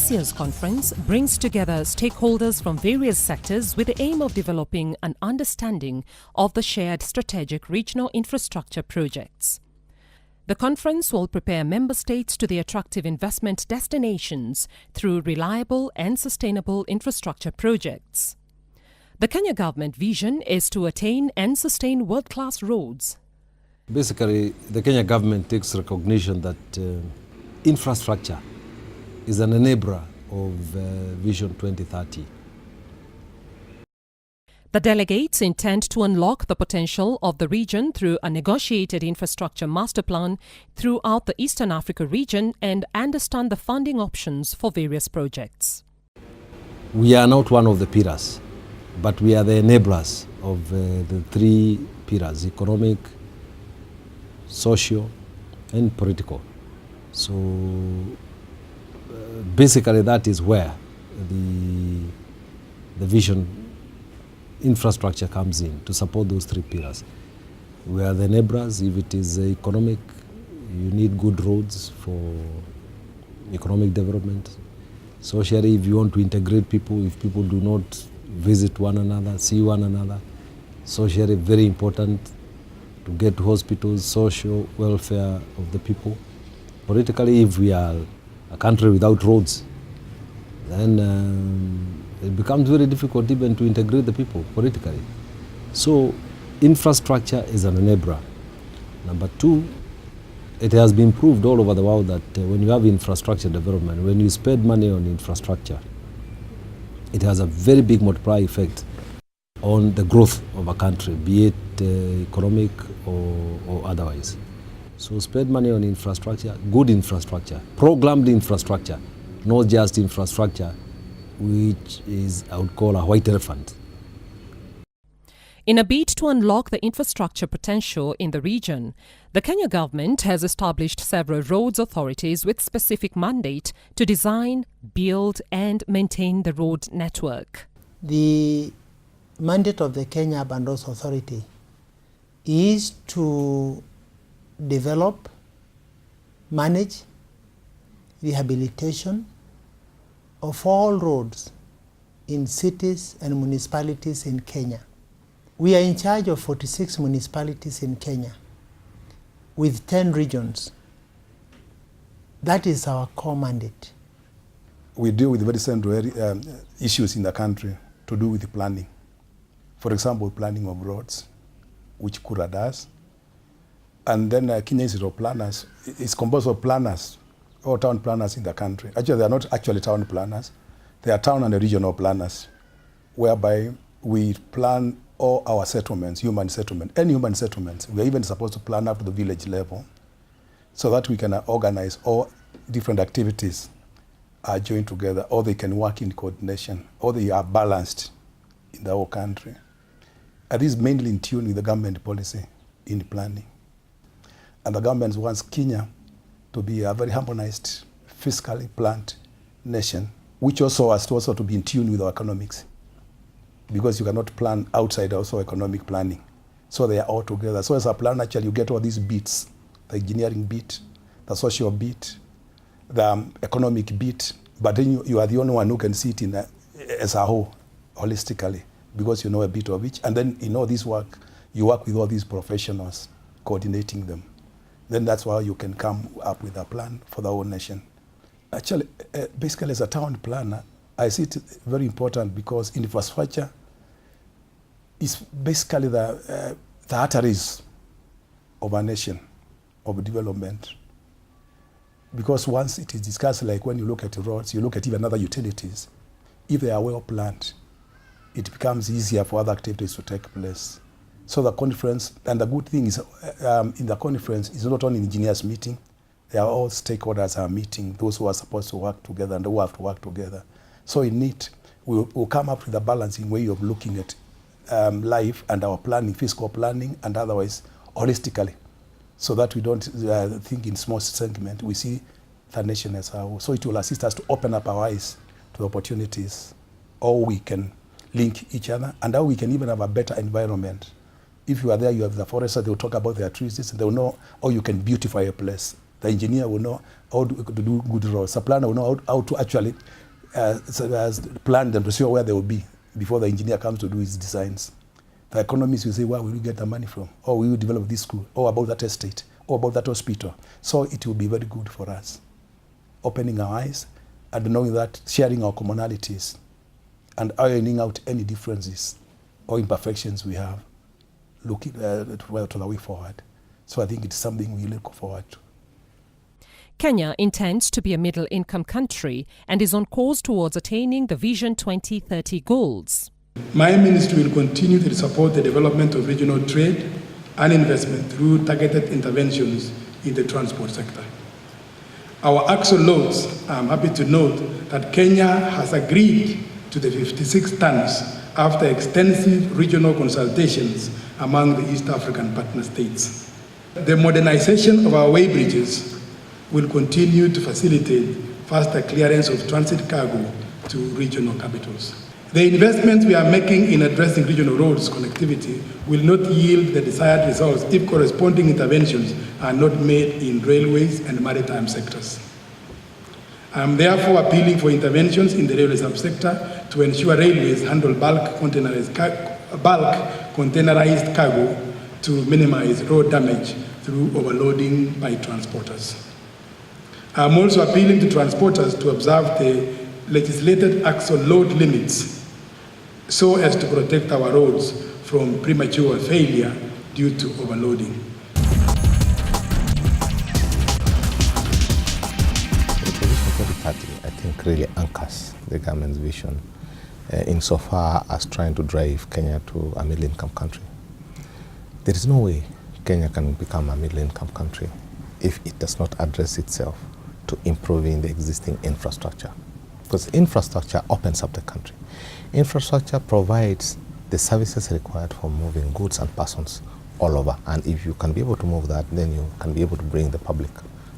This year's conference brings together stakeholders from various sectors with the aim of developing an understanding of the shared strategic regional infrastructure projects. The conference will prepare member states to the attractive investment destinations through reliable and sustainable infrastructure projects. The Kenya government vision is to attain and sustain world-class roads. Basically, the Kenya government takes recognition that infrastructure is an enabler of Vision 2030. The delegates intend to unlock the potential of the region through a negotiated infrastructure master plan throughout the Eastern Africa region and understand the funding options for various projects. We are not one of the pillars, but we are the enablers of the three pillars: economic, social, and political. So basically that is where the vision infrastructure comes in to support those three pillars. We are the enablers. If it is economic, you need good roads for economic development. Socially, if you want to integrate people, if people do not visit one another, see one another, socially very important to get to hospitals, social welfare of the people. Politically, if we are a country without roads, then it becomes very difficult even to integrate the people politically. So infrastructure is an enabler. Number two, it has been proved all over the world that when you have infrastructure development, when you spend money on infrastructure, it has a very big multiplier effect on the growth of a country, be it economic or otherwise. So spend money on infrastructure, good infrastructure, programmed infrastructure, not just infrastructure which is, I would call, a white elephant. In a bid to unlock the infrastructure potential in the region, the Kenya government has established several roads authorities with specific mandate to design, build and maintain the road network. The mandate of the Kenya Urban Roads Authority is to develop, manage, rehabilitation of all roads in cities and municipalities in Kenya. We are in charge of 46 municipalities in Kenya with 10 regions. That is our core mandate. We deal with very central issues in the country to do with the planning. For example, planning of roads, which Kura does. And then Kenya Institute of Planners is composed of planners, or town planners in the country. Actually, they are not actually town planners. They are town and regional planners, whereby we plan all our settlements, human settlement, any human settlements. We are even supposed to plan up to the village level so that we can organize all different activities are joined together, or they can work in coordination, or they are balanced in the whole country. And this is mainly in tune with the government policy in planning. And the government wants Kenya to be a very harmonized, fiscally planned nation, which also has to also be in tune with our economics, because you cannot plan outside also economic planning. So they are all together. So as a plan, actually, you get all these bits: the engineering bit, the social bit, the economic bit. But then you are the only one who can see it in as a whole, holistically, because you know a bit of each. And then in all this work, you work with all these professionals, coordinating them. Then that's why you can come up with a plan for the whole nation. Actually, basically as a town planner, I see it very important because infrastructure is basically the arteries of a nation, of development. Because once it is discussed, like when you look at roads, you look at even other utilities, if they are well planned, it becomes easier for other activities to take place. So the conference, and the good thing is in the conference, is not only engineers meeting, they are all stakeholders are meeting, those who are supposed to work together and who have to work together. So in it, we'll come up with a balancing way of looking at life and our planning, fiscal planning, and otherwise holistically, so that we don't think in small segment. We see the nation as a whole. So it will assist us to open up our eyes to the opportunities, or we can link each other, and how we can even have a better environment. If you are there, you have the forester, they will talk about their trees, and they will know how you can beautify a place The engineer will know how to do good roads. The planner will know how to actually plan them to see where they will be before the engineer comes to do his designs. The economists will say, where will you get the money from? Or will you develop this school? Or about that estate? Or about that hospital? So it will be very good for us. Opening our eyes and knowing that, sharing our commonalities and ironing out any differences or imperfections we have, looking to the way forward. So I think it's something we look forward to. Kenya intends to be a middle-income country and is on course towards attaining the Vision 2030 goals. My ministry will continue to support the development of regional trade and investment through targeted interventions in the transport sector. Our axolotls, I'm happy to note that Kenya has agreed to the 56 tons after extensive regional consultations among the East African partner states. The modernization of our way bridges will continue to facilitate faster clearance of transit cargo to regional capitals. The investments we are making in addressing regional roads connectivity will not yield the desired results if corresponding interventions are not made in railways and maritime sectors. I am therefore appealing for interventions in the railway subsector to ensure railways handle bulk containerized cargo to minimize road damage through overloading by transporters. I am also appealing to transporters to observe the legislated axle load limits so as to protect our roads from premature failure due to overloading. The Vision 2030, I think, really anchors the government's vision insofar as trying to drive Kenya to a middle-income country. There is no way Kenya can become a middle-income country if it does not address itself to improving the existing infrastructure. Because infrastructure opens up the country. Infrastructure provides the services required for moving goods and persons all over. And if you can be able to move that, then you can be able to bring the public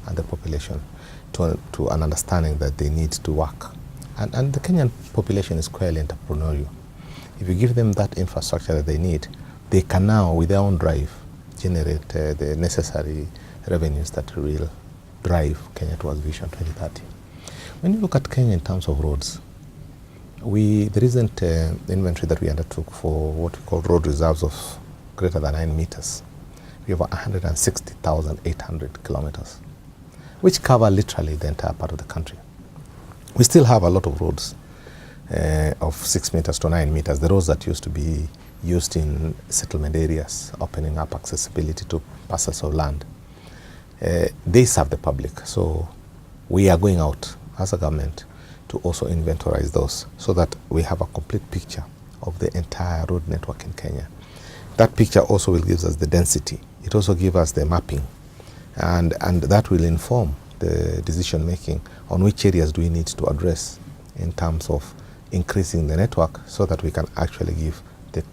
and the population to an understanding that they need to work. And the Kenyan population is clearly entrepreneurial. If you give them that infrastructure that they need, they can now, with their own drive, generate the necessary revenues that will drive Kenya towards Vision 2030. When you look at Kenya in terms of roads, the recent inventory that we undertook for what we call road reserves of greater than 9 meters, we have 160,800 kilometers, which cover literally the entire part of the country. We still have a lot of roads of 6 meters to 9 meters, the roads that used to be used in settlement areas, opening up accessibility to parcels of land. They serve the public, so we are going out as a government to also inventorize those so that we have a complete picture of the entire road network in Kenya. That picture also will give us the density. It also gives us the mapping, and that will inform the decision making on which areas do we need to address in terms of increasing the network so that we can actually give the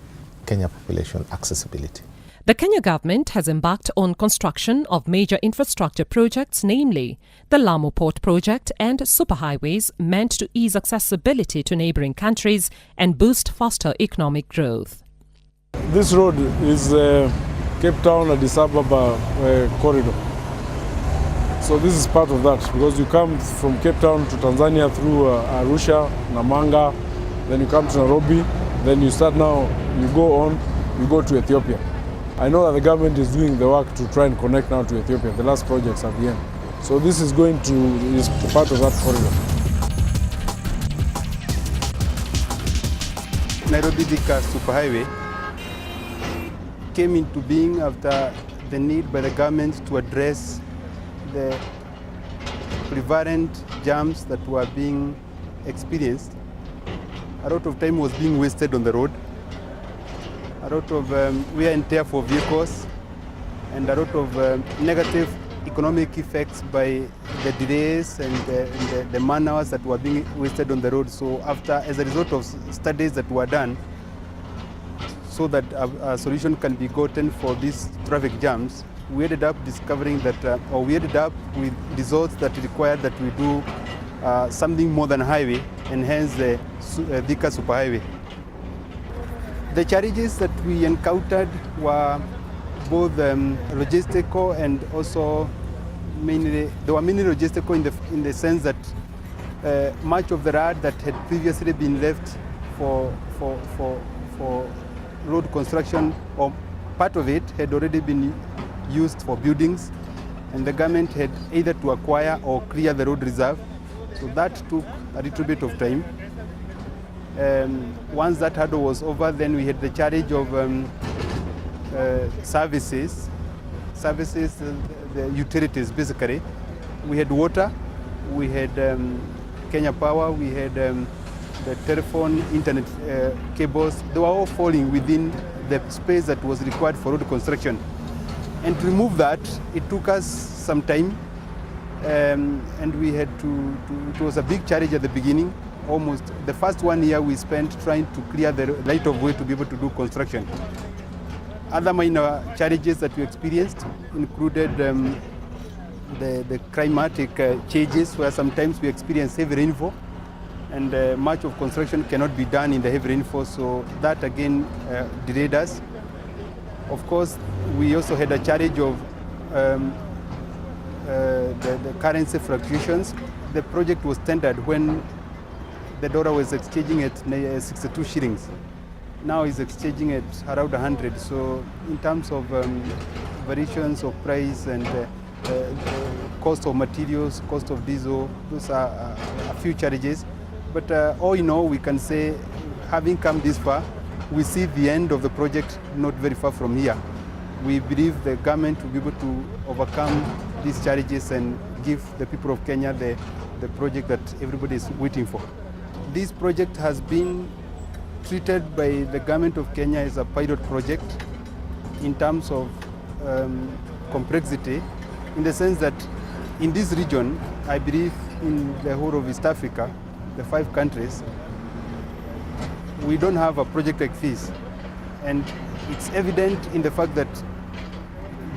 Kenya population accessibility. The Kenya government has embarked on construction of major infrastructure projects, namely the Lamu Port project and superhighways meant to ease accessibility to neighboring countries and boost faster economic growth. This road is Cape Town-Addis Ababa corridor. So this is part of that, because you come from Cape Town to Tanzania through Arusha, Namanga, then you come to Nairobi, then you start now, you go to Ethiopia. I know that the government is doing the work to try and connect now to Ethiopia. The last projects at the end. So this is is part of that corridor. Nairobi-Thika superhighway came into being after the need by the government to address the prevalent jams that were being experienced. A lot of time was being wasted on the road. A lot of wear and tear for vehicles, and a lot of negative economic effects by the delays and the man hours that were being wasted on the road. So as a result of studies that were done, so that a solution can be gotten for these traffic jams, we ended up discovering that, or we ended up with results that required that we do something more than highway, and hence the Thika superhighway. The challenges that we encountered were both logistical and also they were mainly logistical in the sense that much of the road that had previously been left for road construction, or part of it had already been used for buildings, and the government had either to acquire or clear the road reserve. So that took a little bit of time. Once that hurdle was over, then we had the challenge of services, the utilities basically. We had water, we had Kenya Power, we had the telephone, internet cables. They were all falling within the space that was required for road construction. And to remove that, it took us some time, and we had it was a big challenge at the beginning. Almost the first 1 year we spent trying to clear the right of way to be able to do construction. Other minor challenges that we experienced included the climatic changes, where sometimes we experience heavy rainfall, and much of construction cannot be done in the heavy rainfall, so that again delayed us. Of course, we also had a challenge of the currency fluctuations. The project was tendered when the dollar was exchanging at 62 shillings. Now it's exchanging at around 100. So in terms of variations of price and cost of materials, cost of diesel, those are a few challenges. But all in all, we can say, having come this far, we see the end of the project not very far from here. We believe the government will be able to overcome these challenges and give the people of Kenya the project that everybody is waiting for. This project has been treated by the government of Kenya as a pilot project in terms of complexity, in the sense that in this region, I believe in the whole of East Africa, the 5 countries, we don't have a project like this. And it's evident in the fact that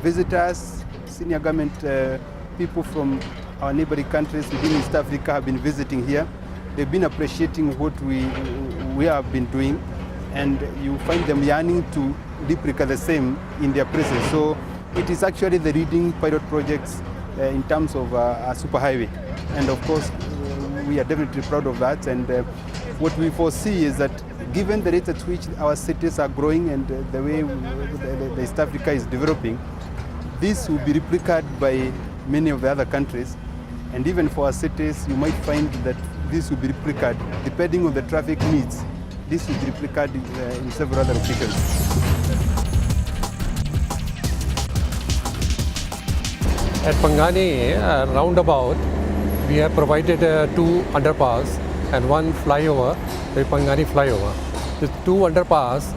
visitors, senior government people from our neighboring countries within East Africa have been visiting here. They've been appreciating what we have been doing, and you find them yearning to replicate the same in their places. So it is actually the leading pilot projects in terms of a superhighway. And of course, we are definitely proud of that. And what we foresee is that given the rate at which our cities are growing and the way the East Africa is developing, this will be replicated by many of the other countries. And even for our cities, you might find that this will be replicated, depending on the traffic needs. This will be replicated in several other locations. At Pangani roundabout, we have provided 2 underpass and 1 flyover, the Pangani flyover. The 2 underpass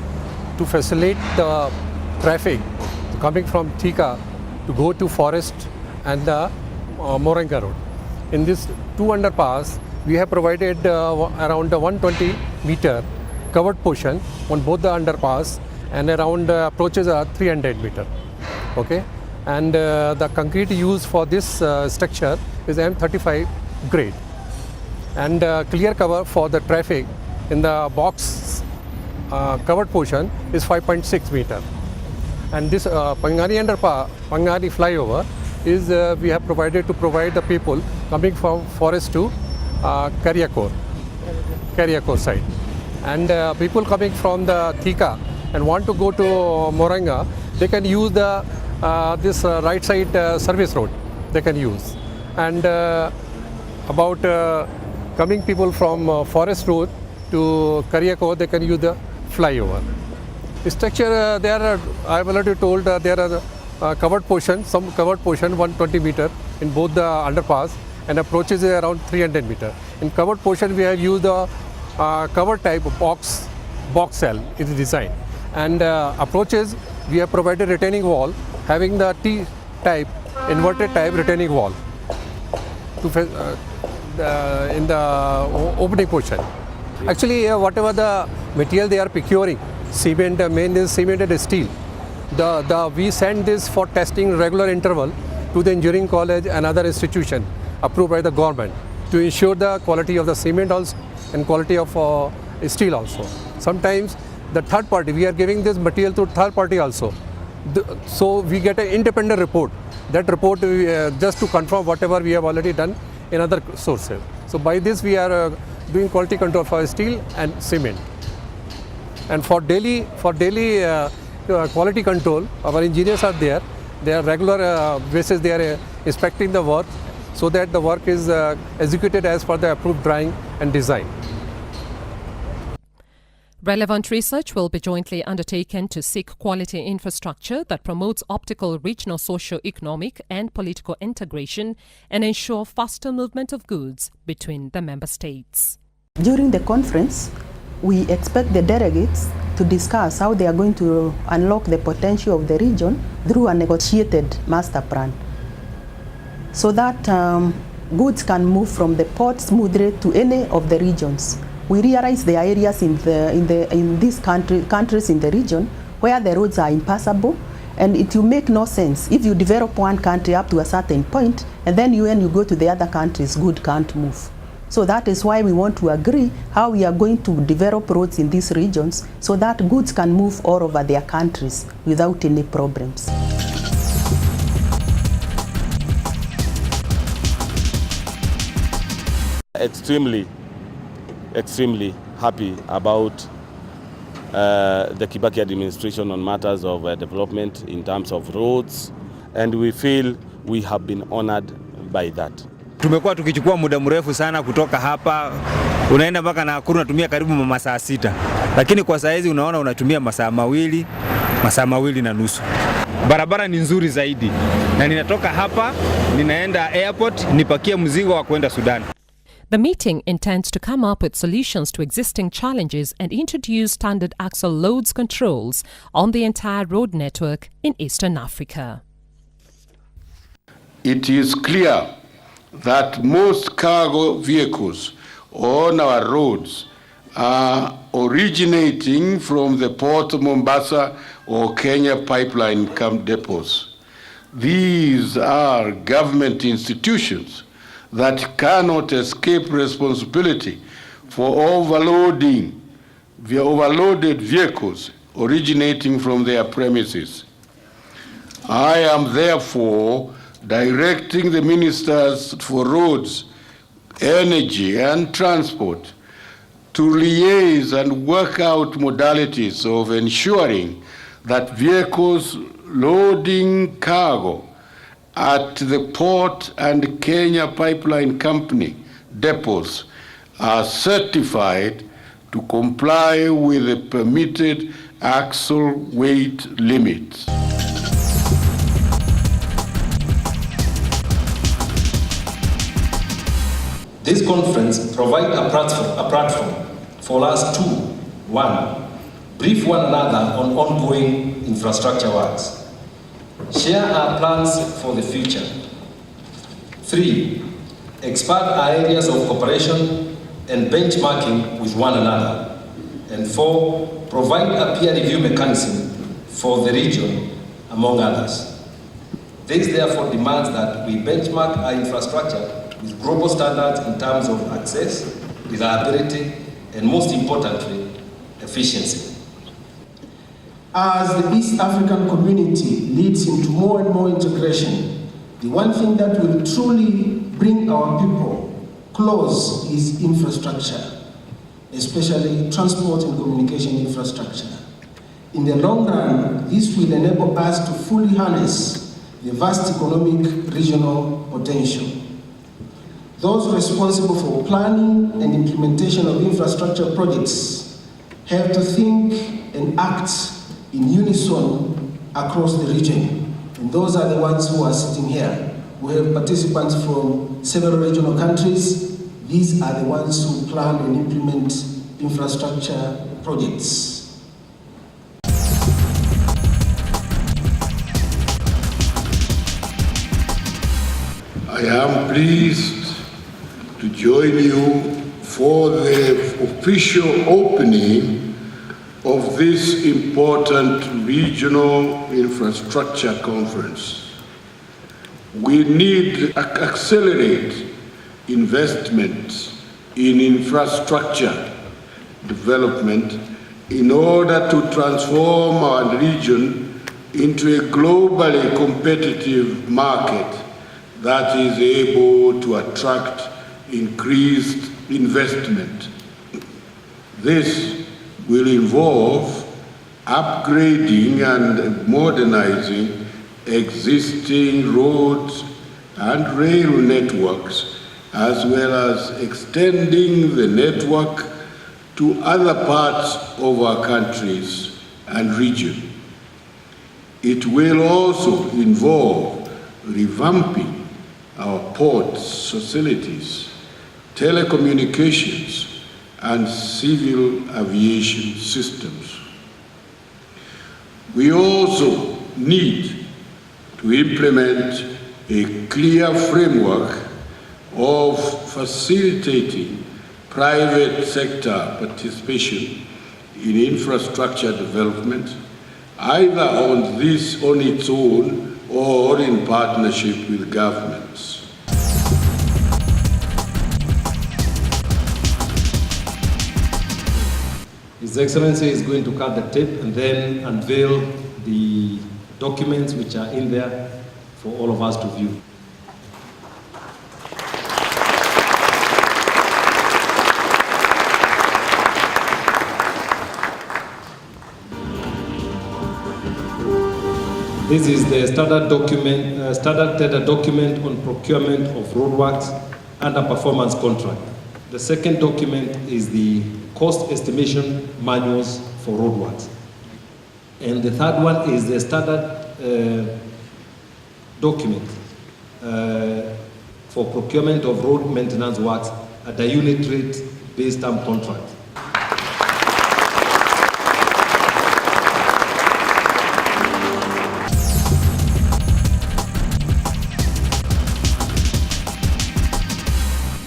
to facilitate the traffic coming from Thika to go to Forest and the Moringa Road. In this 2 underpass, we have provided around 120 meter covered portion on both the underpass, and around approaches are 300 meter. Okay, and the concrete used for this structure is M35 grade, and clear cover for the traffic in the box covered portion is 5.6 meter. And this Pangani underpass, Pangani flyover is we have provided to provide the people coming from Forest to Kariakor side, and people coming from the Thika and want to go to Moringa, they can use the this right side service road they can use. And about coming people from Forest Road to Kariakor, they can use the flyover. The structure there, I have already told, there are covered portion, some covered portion 120 meter in both the underpass, and approaches around 300 meter. In covered portion, we have used the cover type box cell is designed, and approaches we have provided retaining wall having the T-type inverted type retaining wall to in the opening portion. Actually, whatever the material they are procuring, cement, main is cement and steel. We send this for testing regular interval to the engineering college and other institution approved by the government to ensure the quality of the cement also and quality of steel also. Sometimes the third party, we are giving this material to third party also So we get an independent report. That report just to confirm whatever we have already done in other sources. So by this we are doing quality control for steel and cement. And for daily quality control, our engineers are there. They are regular basis. They are inspecting the work so that the work is executed as per the approved drawing and design. Relevant research will be jointly undertaken to seek quality infrastructure that promotes optimal regional socio-economic and political integration and ensure faster movement of goods between the member states. During the conference, we expect the delegates to discuss how they are going to unlock the potential of the region through a negotiated master plan, so that goods can move from the port smoothly to any of the regions. We realize there are areas in these countries in the region where the roads are impassable, and it will make no sense if you develop one country up to a certain point and then when you go to the other countries, goods can't move. So that is why we want to agree how we are going to develop roads in these regions so that goods can move all over their countries without any problems. Extremely happy about the Kibaki administration on matters of development in terms of roads, and we feel we have been honored by that. Tumekuwa tukichukua muda mrefu sana kutoka hapa, unaenda mpaka Nakuru unatumia karibu masaa 6, lakini kwa saa hizi unaona unatumia masaa mawili na nusu. Barabara ni nzuri zaidi, na ninatoka hapa ninaenda airport nipakie mzigo wa kwenda Sudan. The meeting intends to come up with solutions to existing challenges and introduce standard axle loads controls on the entire road network in Eastern Africa. It is clear that most cargo vehicles on our roads are originating from the Port of Mombasa or Kenya pipeline depots. These are government institutions that cannot escape responsibility for overloaded vehicles originating from their premises. I am therefore directing the ministers for roads, energy and transport to liaise and work out modalities of ensuring that vehicles loading cargo at the Port and Kenya Pipeline Company depots are certified to comply with the permitted axle weight limits. This conference provides a platform for us to, 1, brief one another on ongoing infrastructure works, share our plans for the future, 3, expand our areas of cooperation and benchmarking with one another, and 4, provide a peer review mechanism for the region, among others. This therefore demands that we benchmark our infrastructure with global standards in terms of access, reliability, and most importantly, efficiency. As the East African community leads into more and more integration, the one thing that will truly bring our people close is infrastructure, especially transport and communication infrastructure. In the long run, this will enable us to fully harness the vast economic regional potential. Those responsible for planning and implementation of infrastructure projects have to think and act in unison across the region. And those are the ones who are sitting here. We have participants from several regional countries. These are the ones who plan and implement infrastructure projects. I am pleased to join you for the official opening of this important regional infrastructure conference. We need to accelerate investment in infrastructure development in order to transform our region into a globally competitive market that is able to attract increased investment. This will involve upgrading and modernizing existing roads and rail networks, as well as extending the network to other parts of our countries and region. It will also involve revamping our ports, facilities, telecommunications, and civil aviation systems. We also need to implement a clear framework of facilitating private sector participation in infrastructure development, either on its own or in partnership with governments. His Excellency is going to cut the tape and then unveil the documents which are in there for all of us to view. This is the standard tender document on procurement of roadworks under performance contract. The second document is the cost estimation manuals for roadworks. And the third one is the standard document for procurement of road maintenance works at a unit rate based term contract.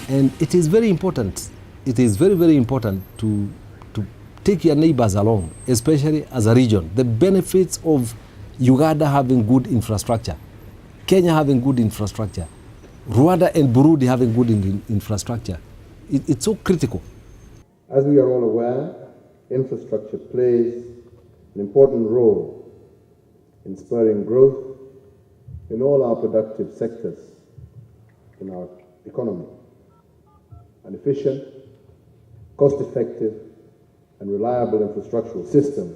And it is very important, it is very, very important to take your neighbors along, especially as a region. The benefits of Uganda having good infrastructure, Kenya having good infrastructure, Rwanda and Burundi having good infrastructure. It's so critical. As we are all aware, infrastructure plays an important role in spurring growth in all our productive sectors in our economy. An efficient, cost-effective, and reliable infrastructural system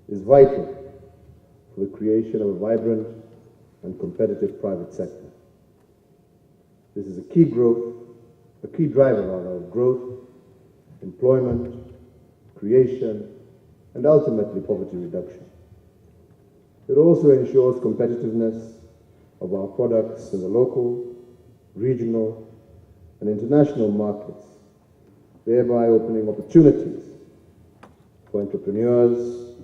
is vital for the creation of a vibrant and competitive private sector. This is a key driver of growth, employment, creation, and ultimately poverty reduction. It also ensures competitiveness of our products in the local, regional, and international markets, thereby opening opportunities for entrepreneurs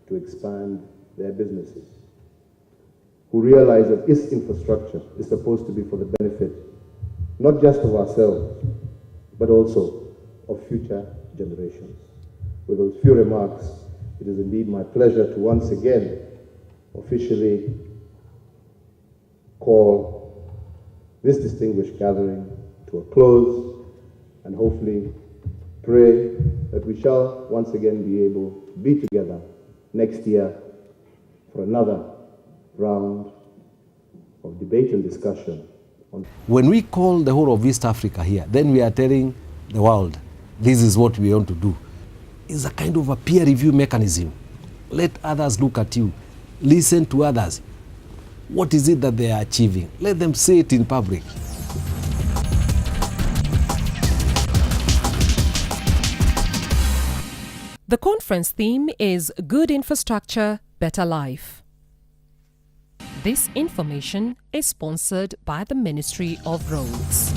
to expand their businesses, who realize that this infrastructure is supposed to be for the benefit not just of ourselves, but also of future generations. With those few remarks, it is indeed my pleasure to once again officially call this distinguished gathering to a close, and hopefully pray that we shall once again be able to be together next year for another round of debate and discussion. When we call the whole of East Africa here, then we are telling the world, this is what we want to do. It's a kind of a peer review mechanism. Let others look at you. Listen to others. What is it that they are achieving? Let them say it in public. The conference theme is Good Infrastructure, Better Life. This information is sponsored by the Ministry of Roads.